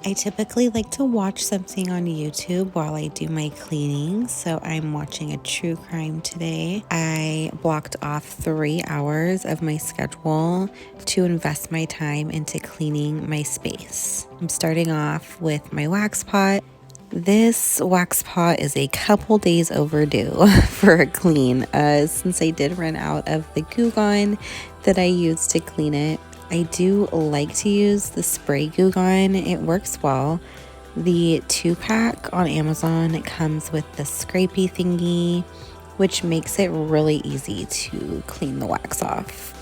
I typically like to watch something on YouTube while I do my cleaning, so I'm watching a true crime today. I blocked off 3 hours of my schedule to invest my time into cleaning my space. I'm starting off with my wax pot. This wax pot is a couple days overdue for a clean, since I did run out of the Goo Gone that I used to clean it. I do like to use the spray Goo Gone. It works well. The 2-pack on Amazon comes with the scrapey thingy, which makes it really easy to clean the wax off.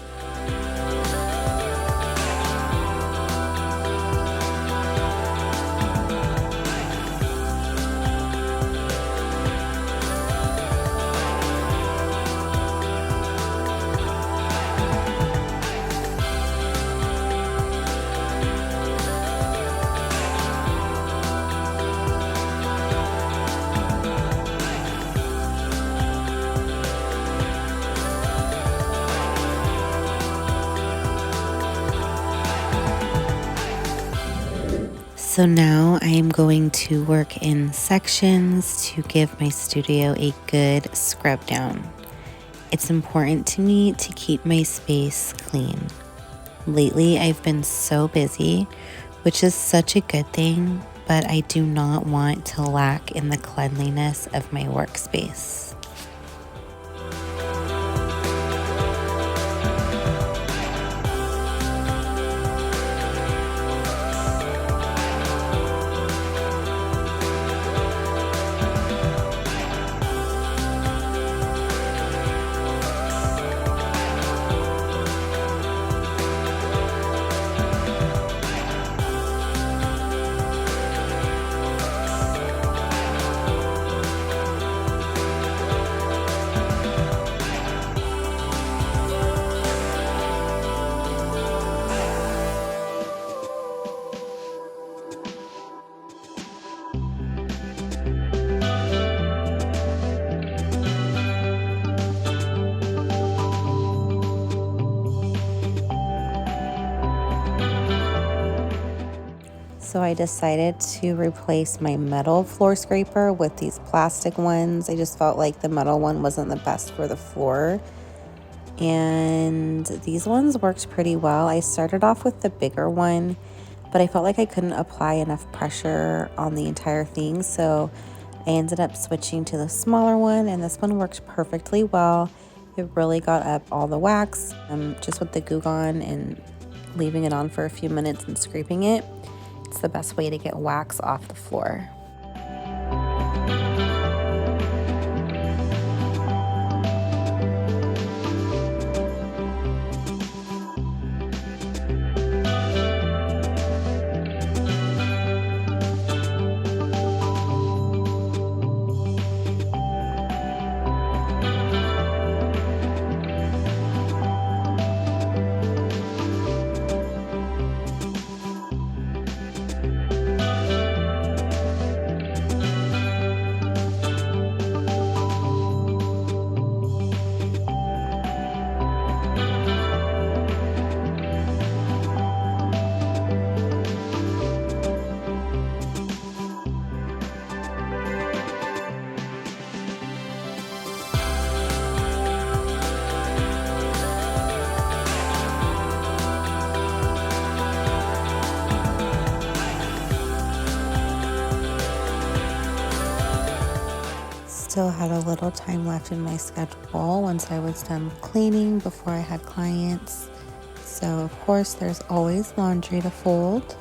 So now I am going to work in sections to give my studio a good scrub down. It's important to me to keep my space clean. Lately, I've been so busy, which is such a good thing, but I do not want to lack in the cleanliness of my workspace. So I decided to replace my metal floor scraper with these plastic ones. I just felt like the metal one wasn't the best for the floor. And these ones worked pretty well. I started off with the bigger one, but I felt like I couldn't apply enough pressure on the entire thing. So I ended up switching to the smaller one, and this one worked perfectly well. It really got up all the wax, just with the Goo Gone and leaving it on for a few minutes and scraping it. It's the best way to get wax off the floor. Still had a little time left in my schedule once I was done cleaning before I had clients. So of course there's always laundry to fold.